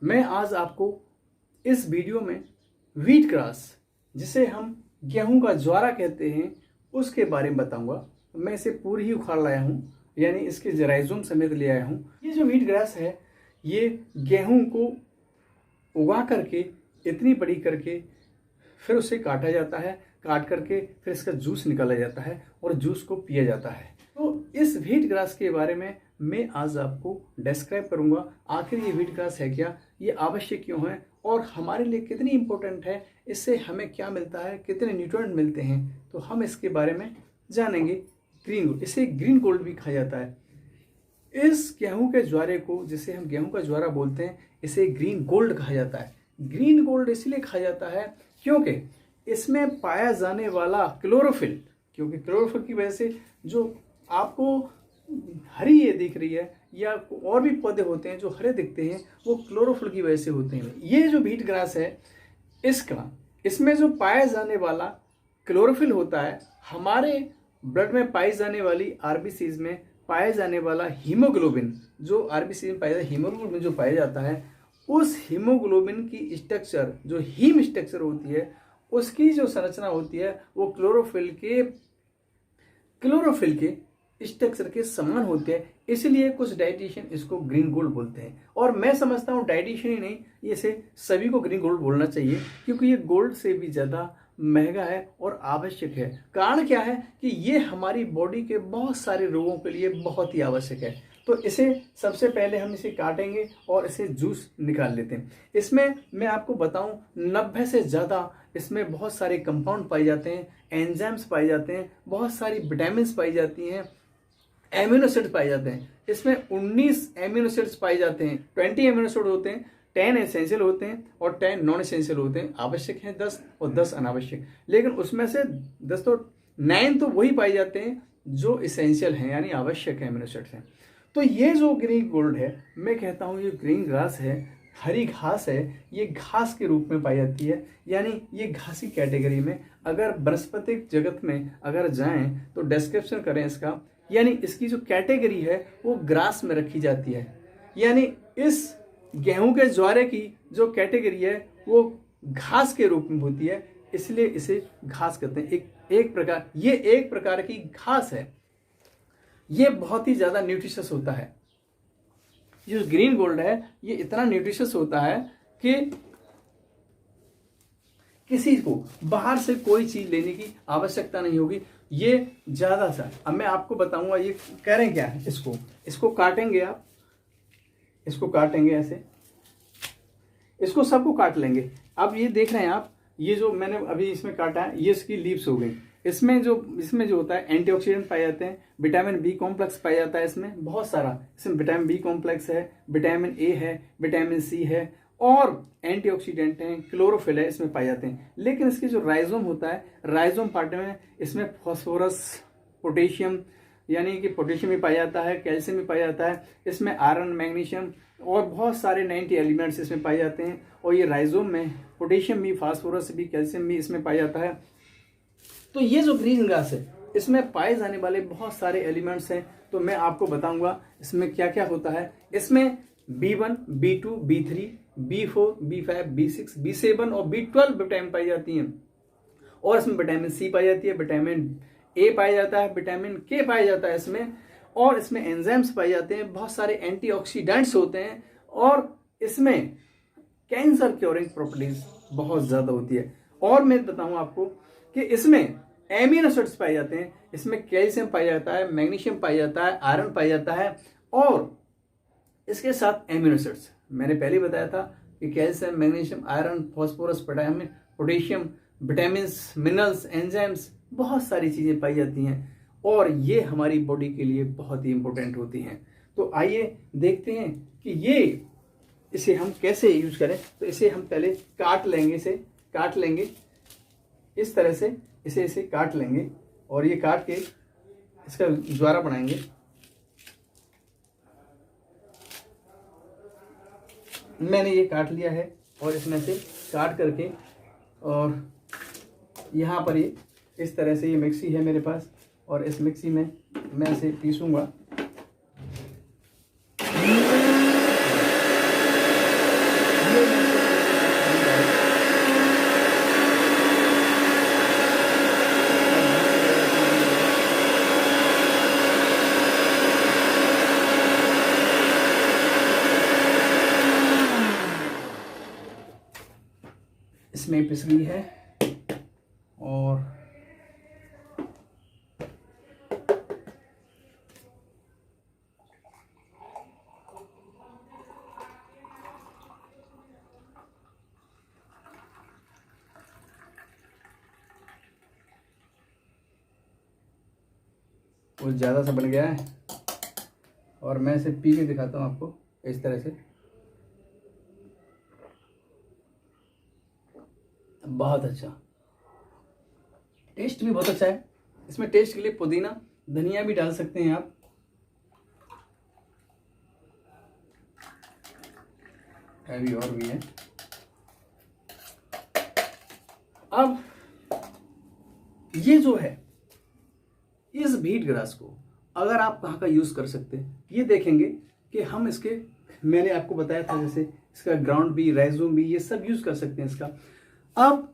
मैं आज आपको इस वीडियो में व्हीट ग्रास, जिसे हम गेहूं का ज्वारा कहते हैं, उसके बारे में बताऊंगा। मैं इसे पूरी ही उखाड़ लाया हूं, यानी इसके राइजोम समेत ले आया हूं। ये जो व्हीट ग्रास है, ये गेहूं को उगा करके इतनी बड़ी करके फिर उसे काटा जाता है, काट करके फिर इसका जूस निकाला जाता है और जूस को पिया जाता है। तो इस व्हीट ग्रास के बारे में मैं आज आपको डिस्क्राइब करूंगा। आखिर ये व्हीट ग्रास है क्या, ये आवश्यक क्यों है और हमारे लिए कितनी इंपॉर्टेंट है, इससे हमें क्या मिलता है, कितने न्यूट्रिएंट मिलते हैं, तो हम इसके बारे में जानेंगे। ग्रीन गोल्ड, इसे ग्रीन गोल्ड भी कहा जाता है। इस गेहूं के ज्वारे को, जिसे हम गेहूं का ज्वारा बोलते हैं, इसे ग्रीन गोल्ड कहा जाता है। ग्रीन गोल्ड इसलिए कहा जाता है क्योंकि इसमें पाया जाने वाला क्लोरोफिल, क्योंकि क्लोरोफिल की वजह से जो आपको हरी ये दिख रही है या और भी पौधे होते हैं जो हरे दिखते हैं, वो क्लोरोफिल की वजह से होते हैं। ये जो व्हीट ग्रास है, इसमें जो पाया जाने वाला क्लोरोफिल होता है, हमारे ब्लड में पाई जाने वाली आरबीसीज में पाया जाने वाला हीमोग्लोबिन, जो आरबीसी में पाया जाता है, हीमोग्लोबिन जो पाया जाता है, उस हीमोग्लोबिन की स्ट्रक्चर, जो हीम स्ट्रक्चर होती है, उसकी जो संरचना होती है, वो क्लोरोफिल के स्ट्रक्चर के समान होते हैं। इसलिए कुछ डाइटिशियन इसको ग्रीन गोल्ड बोलते हैं, और मैं समझता हूँ डाइटिशियन ही नहीं, इसे सभी को ग्रीन गोल्ड बोलना चाहिए, क्योंकि ये गोल्ड से भी ज़्यादा महंगा है और आवश्यक है। कारण क्या है कि ये हमारी बॉडी के बहुत सारे रोगों के लिए बहुत ही आवश्यक है। तो इसे सबसे पहले हम इसे काटेंगे और इसे जूस निकाल लेते हैं। इसमें मैं आपको बताऊं, 90 से ज़्यादा इसमें बहुत सारे कंपाउंड पाए जाते हैं, एंजाइम्स पाए जाते हैं, बहुत सारी विटामिन्स पाई जाती हैं, एमिनो एसिड्स पाए जाते हैं। इसमें 19 एमिनो एसिड्स पाए जाते हैं, 20 एमिनो एसिड होते हैं, 10 एसेंशियल होते हैं और 10 नॉन एसेंशियल होते हैं। आवश्यक हैं 10 और 10 अनावश्यक, लेकिन उसमें से 9 तो वही पाए जाते हैं जो एसेंशियल हैं, यानी आवश्यक एमिनो एसिड्स हैं। तो ये जो ग्रीन गोल्ड है, मैं कहता हूँ ये ग्रीन ग्रास है, हरी घास है, ये घास के रूप में पाई जाती है, यानी ये घासी कैटेगरी में। अगर वनस्पतिक जगत में अगर जाएं तो डिस्क्रिप्शन करें इसका, यानी इसकी जो कैटेगरी है वो ग्रास में रखी जाती है। यानी इस गेहूं के ज्वारे की जो कैटेगरी है वो घास के रूप में होती है, इसलिए इसे घास कहते हैं। एक प्रकार की घास है। ये बहुत ही ज्यादा न्यूट्रिशियस होता है। ये जो ग्रीन गोल्ड है, ये इतना न्यूट्रिशियस होता है कि किसी को बाहर से कोई चीज लेने की आवश्यकता नहीं होगी। ये ज्यादा सा, अब मैं आपको बताऊंगा ये कह रहे हैं क्या है। इसको काटेंगे आप, इसको काटेंगे ऐसे, इसको सबको काट लेंगे। अब ये देख रहे हैं आप, ये जो मैंने अभी इसमें काटा है, ये इसकी लीव्स हो गई। इसमें जो होता है, एंटीऑक्सीडेंट पाए जाते हैं, विटामिन बी कॉम्प्लेक्स पाया जाता है इसमें बहुत सारा। इसमें विटामिन बी कॉम्प्लेक्स है, विटामिन ए है, विटामिन सी है और एंटीऑक्सीडेंट हैं, क्लोरोफिल है, इसमें पाए जाते हैं। लेकिन इसके जो राइजोम होता है, राइजोम पार्ट में इसमें फॉस्फोरस, पोटेशियम, यानी कि पोटेशियम भी पाया जाता है, कैल्शियम भी पाया जाता है, इसमें आयरन, मैग्नीशियम और बहुत सारे 90 एलिमेंट्स इसमें पाए जाते हैं। और ये राइजोम में पोटेशियम भी, फास्फोरस भी, कैल्शियम भी इसमें पाया जाता है। तो ये जो ग्रीन ग्रास है, इसमें पाए जाने वाले बहुत सारे एलिमेंट्स हैं। तो मैं आपको बताऊंगा इसमें क्या क्या होता है। इसमें B1, B2, B3, B4, B5, B6, B7 और B12 विटामिन पाई जाती हैं। और इसमें विटामिन सी पाई जाती है, विटामिन ए पाया जाता है, विटामिन के पाया जाता है इसमें, और इसमें एंजाइम्स पाए जाते हैं, बहुत सारे एंटीऑक्सीडेंट्स होते हैं, और इसमें कैंसर क्योरिंग प्रॉपर्टीज बहुत ज्यादा होती है। और मैं बताऊं आपको कि इसमें एमिनो एसिड्स पाए जाते हैं, इसमें कैल्शियम पाया जाता है, मैग्नीशियम पाया जाता है, आयरन पाया जाता है, और इसके साथ एमिनो एसिड्स मैंने पहले बताया था कि calcium, magnesium, iron, phosphorus, potassium, vitamin, minerals, enzymes, बहुत सारी चीजें पाई जाती हैं, और ये हमारी बॉडी के लिए बहुत ही इंपॉर्टेंट होती हैं। तो आइए देखते हैं कि इसे हम कैसे यूज करें। तो इसे हम पहले काट लेंगे इस तरह से, इसे काट लेंगे और ये काट के इसका ज्वारा बनाएंगे। मैंने ये काट लिया है और इसमें से काट करके, और यहाँ पर ये इस तरह से, ये मिक्सी है मेरे पास, और इस मिक्सी में मैं इसे पीसूंगा। इसमें पिस गई है और वो ज़्यादा सा बन गया है और मैं इसे पी के दिखाता हूँ आपको इस तरह से। बहुत अच्छा, टेस्ट भी बहुत अच्छा है। इसमें टेस्ट के लिए पुदीना धनिया भी डाल सकते हैं आप। अभी और भी है। अब ये जो है, इस व्हीट ग्रास को अगर आप कहाँ का यूज कर सकते हैं, ये देखेंगे कि हम इसके, मैंने आपको बताया था जैसे इसका ग्राउंड भी, राइजोम भी, ये सब यूज कर सकते हैं इसका। अब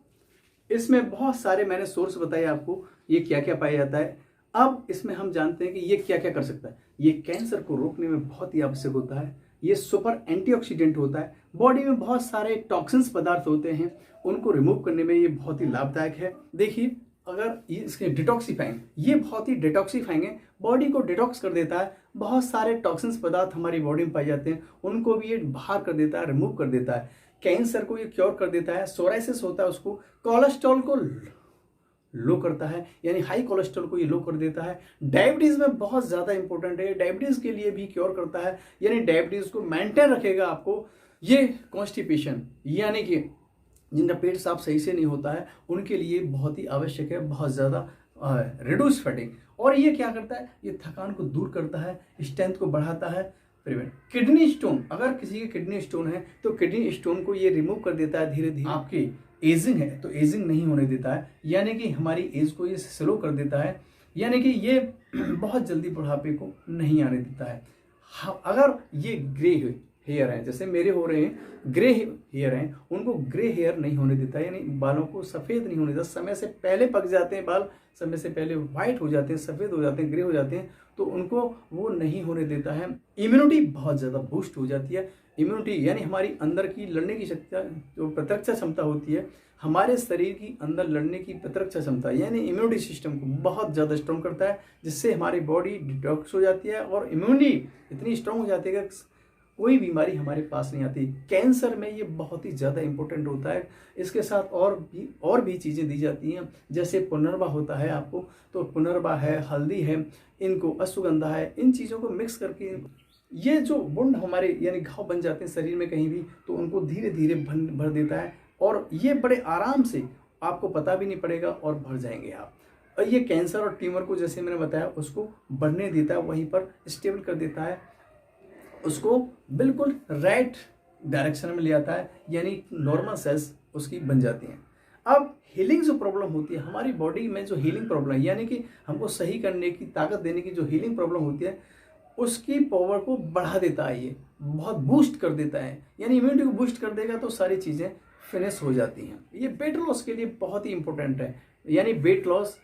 इसमें बहुत सारे मैंने सोर्स बताए आपको, ये क्या क्या पाया जाता है। अब इसमें हम जानते हैं कि ये क्या क्या कर सकता है। ये कैंसर को रोकने में बहुत ही आवश्यक होता है। ये सुपर एंटीऑक्सीडेंट होता है। बॉडी में बहुत सारे टॉक्सिन्स पदार्थ होते हैं, उनको रिमूव करने में ये बहुत ही लाभदायक है। देखिए, अगर ये इसके डिटॉक्सीफाइंग, ये बहुत ही डिटॉक्सीफाइंग है, बॉडी को डिटॉक्स कर देता है। बहुत सारे टॉक्सिन्स पदार्थ हमारी बॉडी में पाए जाते हैं, उनको भी ये बाहर कर देता है, रिमूव कर देता है। कैंसर को ये क्योर कर देता है। सोराइसिस होता है उसको, कोलेस्ट्रॉल को लो करता है, यानी हाई कोलेस्ट्रॉल को ये लो कर देता है। डायबिटीज में बहुत ज्यादा इंपॉर्टेंट है, डायबिटीज के लिए भी क्योर करता है, यानी डायबिटीज को मेंटेन रखेगा आपको। ये कॉन्स्टिपेशन, यानी कि जिनका पेट साफ सही से नहीं होता है, उनके लिए बहुत ही आवश्यक है, बहुत ज्यादा रिड्यूस फैटिंग। और ये क्या करता है, ये थकान को दूर करता है, स्ट्रेंथ को बढ़ाता है। प्रिवेंट किडनी स्टोन, अगर किसी के किडनी स्टोन है तो किडनी स्टोन को ये रिमूव कर देता है धीरे धीरे। आपकी एजिंग है तो एजिंग नहीं होने देता है, यानी कि हमारी एज को ये स्लो कर देता है, यानी कि ये बहुत जल्दी बुढ़ापे को नहीं आने देता है। अगर ये ग्रे हेयर है, जैसे मेरे हो रहे हैं ग्रे हेयर हैं, उनको ग्रे हेयर नहीं होने देता, यानी बालों को सफ़ेद नहीं होने देता। समय से पहले पक जाते हैं बाल, समय से पहले व्हाइट हो जाते हैं, सफ़ेद हो जाते हैं, ग्रे हो जाते हैं, तो उनको वो नहीं होने देता है। इम्यूनिटी बहुत ज़्यादा बूस्ट हो जाती है। इम्यूनिटी यानी हमारी अंदर की लड़ने की शक्ति, जो प्रतिरक्षा क्षमता होती है, हमारे शरीर की अंदर लड़ने की प्रतिरक्षा क्षमता, यानी इम्यूनिटी सिस्टम को बहुत ज़्यादा स्ट्रॉन्ग करता है, जिससे हमारी बॉडी डिटॉक्स हो जाती है और इम्यूनिटी इतनी स्ट्रॉन्ग हो जाती है कि कोई बीमारी हमारे पास नहीं आती। कैंसर में ये बहुत ही ज़्यादा इंपॉर्टेंट होता है। इसके साथ और भी चीज़ें दी जाती हैं, जैसे पुनर्वा होता है आपको, तो पुनर्वा है, हल्दी है, इनको अश्वगंधा है, इन चीज़ों को मिक्स करके ये जो वुंड हमारे यानी घाव बन जाते हैं शरीर में कहीं भी, तो उनको धीरे धीरे भर देता है और ये बड़े आराम से, आपको पता भी नहीं पड़ेगा और भर जाएंगे आप। और ये कैंसर और ट्यूमर को, जैसे मैंने बताया, उसको बढ़ने देता है, वहीं पर स्टेबल कर देता है, उसको बिल्कुल राइट डायरेक्शन में ले आता है, यानी नॉर्मल सेल्स उसकी बन जाती हैं। अब हीलिंग जो प्रॉब्लम होती है हमारी बॉडी में, जो हीलिंग प्रॉब्लम यानी कि हमको सही करने की, ताकत देने की जो हीलिंग प्रॉब्लम होती है, उसकी पावर को बढ़ा देता है, ये बहुत बूस्ट कर देता है, यानी इम्यूनिटी को बूस्ट कर देगा तो सारी चीज़ें फिनिश हो जाती हैं। ये वेट लॉस के लिए बहुत ही इंपॉर्टेंट है, यानी वेट लॉस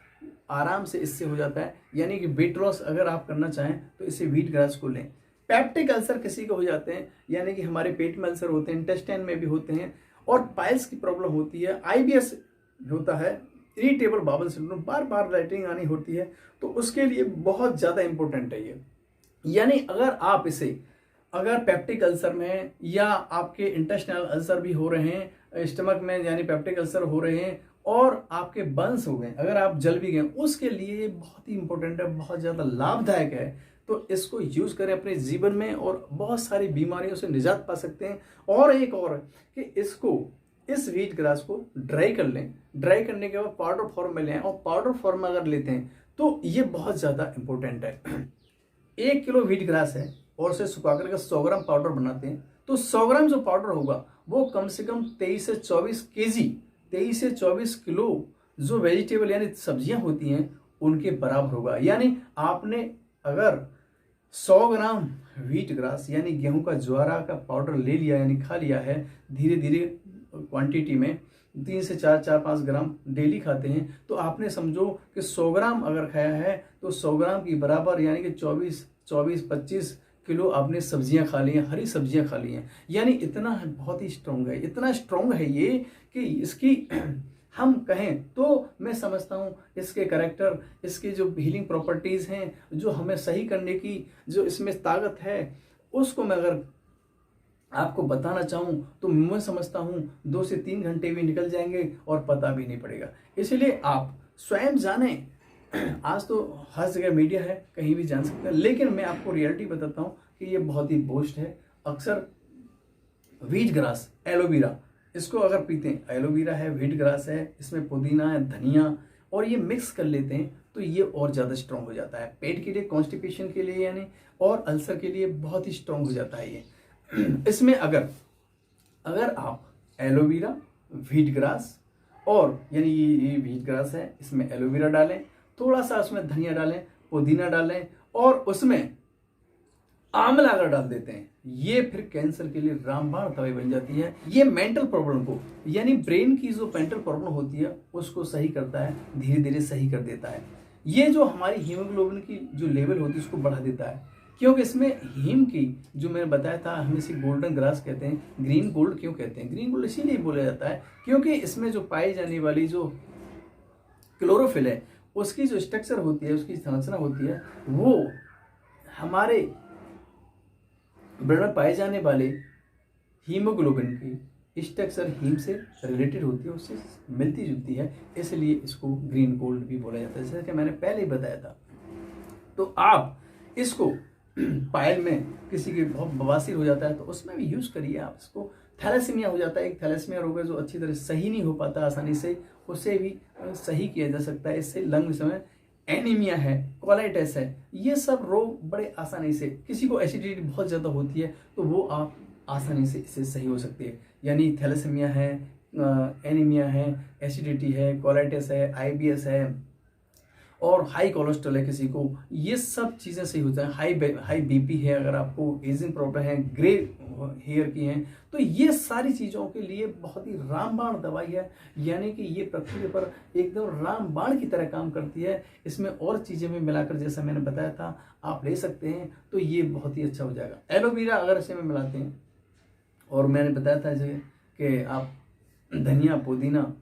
आराम से इससे हो जाता है। यानी कि वेट लॉस अगर आप करना चाहें तो इसे व्हीट ग्रास को लें। पेप्टिक अल्सर किसी को हो जाते हैं, यानी कि हमारे पेट में अल्सर होते हैं, इंटेस्टाइन में भी होते हैं, और पाइल्स की प्रॉब्लम होती है, IBS होता है, इरिटेबल बाउल सिंड्रोम, बार बार लैट्रिन आनी होती है, तो उसके लिए बहुत ज़्यादा इंपॉर्टेंट है ये। यानी अगर आप इसे, अगर पेप्टिक अल्सर में या आपके इंटेस्टाइनल अल्सर भी हो रहे हैं, स्टमक में यानी पेप्टिक अल्सर हो रहे हैं, और आपके बर्न्स हो गए, अगर आप जल भी गए, उसके लिए बहुत ही इंपॉर्टेंट है, बहुत ज़्यादा लाभदायक है। तो इसको यूज करें अपने जीवन में और बहुत सारी बीमारियों से निजात पा सकते हैं। और एक और कि इस व्हीट ग्रास को ड्राई कर लें, ड्राई करने के बाद पाउडर फॉर्म में लें, और पाउडर फॉर्म में अगर लेते हैं तो ये बहुत ज़्यादा इंपॉर्टेंट है। 1 किलो व्हीट ग्रास है और उसे सुखाकर के 100 ग्राम पाउडर बनाते हैं, तो 100 ग्राम जो पाउडर होगा वो कम से कम 23 से 24 केजी, 23 से 24 किलो जो वेजिटेबल यानी सब्जियां होती हैं उनके बराबर होगा। यानी आपने अगर 100 ग्राम व्हीट ग्रास यानी गेहूं का ज्वारा का पाउडर ले लिया, यानी खा लिया है धीरे धीरे क्वांटिटी में, 3 से 4-5 ग्राम डेली खाते हैं, तो आपने समझो कि 100 ग्राम अगर खाया है तो 100 ग्राम की बराबर, यानी कि 24-25 किलो आपने सब्जियां खा ली हैं, हरी सब्जियां खा ली हैं, यानी इतना बहुत ही स्ट्रांग है, इतना स्ट्रांग है ये कि इसकी हम कहें तो मैं समझता हूँ इसके करेक्टर, इसके जो हीलिंग प्रॉपर्टीज़ हैं, जो हमें सही करने की जो इसमें ताकत है, उसको मैं अगर आपको बताना चाहूँ तो मैं समझता हूँ 2 से 3 घंटे भी निकल जाएंगे और पता भी नहीं पड़ेगा। इसलिए आप स्वयं जानें। आज तो हर जगह मीडिया है, कहीं भी जान सकते हैं, लेकिन मैं आपको रियलिटी बताता हूँ कि ये बहुत ही बोस्ट है। अक्सर व्हीट ग्रास, एलोवेरा, इसको अगर पीते हैं, एलोवेरा है, व्हीट ग्रास है, इसमें पुदीना है, धनिया, और ये मिक्स कर लेते हैं तो ये और ज़्यादा स्ट्रॉन्ग हो जाता है पेट के लिए, कॉन्स्टिपेशन के लिए यानी, और अल्सर के लिए बहुत ही स्ट्रॉन्ग हो जाता है ये। इसमें अगर आप एलोवेरा, व्हीट ग्रास, और यानी ये व्हीट ग्रास है, इसमें एलोवेरा डालें, थोड़ा सा उसमें धनिया डालें, पुदीना डालें, और उसमें आंवला अगर डाल देते हैं, ये फिर कैंसर के लिए रामबाण दवाई बन जाती है। ये मेंटल प्रॉब्लम को, यानी ब्रेन की जो मेंटल प्रॉब्लम होती है उसको सही करता है, धीरे धीरे सही कर देता है। ये जो हमारी हीमोग्लोबिन की जो लेवल होती है उसको बढ़ा देता है, क्योंकि इसमें हीम की जो मैंने बताया था, हम इसे गोल्डन ग्रास कहते हैं। ग्रीन गोल्ड क्यों कहते हैं? ग्रीन गोल्ड इसीलिए बोला जाता है क्योंकि इसमें जो पाई जाने वाली जो क्लोरोफिल है, उसकी जो स्ट्रक्चर होती है, उसकी संरचना होती है, वो हमारे ब्लड में पाए जाने वाले हीमोग्लोबिन की स्ट्रक्चर हीम से रिलेटेड होती है, उससे मिलती जुलती है, इसलिए इसको ग्रीन गोल्ड भी बोला जाता है, जैसे कि मैंने पहले ही बताया था। तो आप इसको पायल में किसी के बहुत बवासीर हो जाता है तो उसमें भी यूज़ करिए आप इसको। थैलेसीमिया हो जाता है, एक थैलेसीमिया रोग है जो अच्छी तरह सही नहीं हो पाता आसानी से, उससे भी सही किया जा सकता है। इससे लंग में एनीमिया है, कोलाइटिस है, ये सब रोग बड़े आसानी से, किसी को एसिडिटी बहुत ज़्यादा होती है तो वो आप आसानी से इससे सही हो सकती है। यानी थैलेसीमिया है, एनीमिया है, एसिडिटी है, कोलाइटिस है, IBS है, और हाई कोलेस्ट्रॉल है किसी को, ये सब चीज़ें सही होता है। हाई BP है, अगर आपको एजिंग प्रॉब्लम है, ग्रे हेयर की हैं, तो ये सारी चीज़ों के लिए बहुत ही रामबाण दवाई है। यानी कि ये पृथ्वी पर एकदम रामबाण की तरह काम करती है। इसमें और चीज़ें में मिलाकर, जैसा मैंने बताया था, आप ले सकते हैं तो ये बहुत ही अच्छा हो जाएगा। एलोवेरा अगर इसे में मिलाते हैं, और मैंने बताया था जैसे कि आप धनिया, पुदीना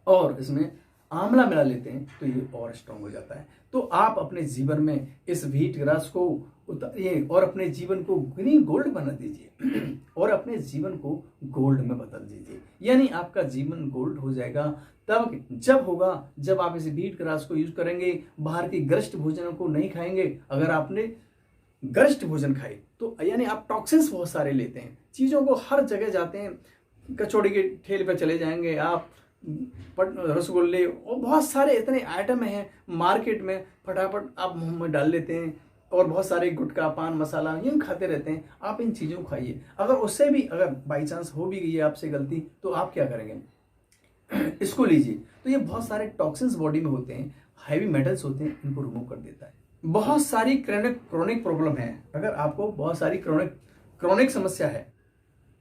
और इसमें आंवला मिला लेते हैं तो ये और स्ट्रांग हो जाता है। तो आप अपने जीवन में इस व्हीट ग्रास को उतारिए और अपने जीवन को ग्रीन गोल्ड बना दीजिए और अपने जीवन को गोल्ड में बदल दीजिए। यानी आपका जीवन गोल्ड हो जाएगा तब जब होगा जब आप इस व्हीट ग्रास को यूज करेंगे, बाहर की गरिष्ठ भोजनों को नहीं खाएंगे। अगर आपने गरिष्ठ भोजन खाए तो यानी आप टॉक्सिन्स बहुत सारे लेते हैं, चीज़ों को हर जगह जाते हैं, कचौड़ी के ठेले पर चले जाएंगे आप, रसगुल्ले और बहुत सारे इतने आइटम हैं मार्केट में, फटाफट आप मुंह में डाल लेते हैं, और बहुत सारे गुटखा, पान मसाला यूँ खाते रहते हैं। आप इन चीज़ों को खाइए। अगर उससे भी अगर बाई चांस हो भी गई है आपसे गलती, तो आप क्या करेंगे? इसको लीजिए। तो ये बहुत सारे टॉक्सिन्स बॉडी में होते हैं, हैवी मेटल्स होते हैं, इनको रिमूव कर देता है। बहुत सारी क्रोनिक प्रॉब्लम है, अगर आपको बहुत सारी क्रोनिक समस्या है,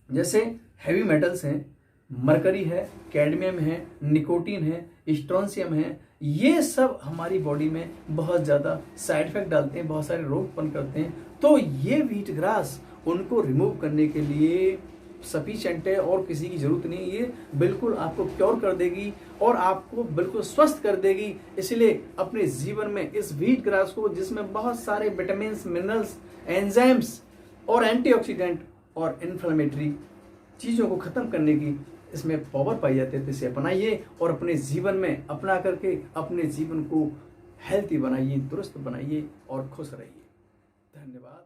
जैसे हैवी मेटल्स हैं, मरकरी है, कैडमियम है, निकोटीन है, स्ट्रोंशियम है, ये सब हमारी बॉडी में बहुत ज़्यादा साइड इफेक्ट डालते हैं, बहुत सारे रोग उत्पन्न करते हैं। तो ये व्हीट ग्रास उनको रिमूव करने के लिए सफिशिएंट है और किसी की जरूरत नहीं। ये बिल्कुल आपको क्योर कर देगी और आपको बिल्कुल स्वस्थ कर देगी। इसलिए अपने जीवन में इस व्हीट ग्रास को, जिसमें बहुत सारे विटामिन, मिनरल्स, एंजाइम्स और एंटीऑक्सीडेंट और इन्फ्लेमेटरी चीज़ों को ख़त्म करने की इसमें पावर पाई जाती है, तो इसे अपनाइए और अपने जीवन में अपना करके अपने जीवन को हेल्थी बनाइए, दुरुस्त बनाइए और खुश रहिए। धन्यवाद।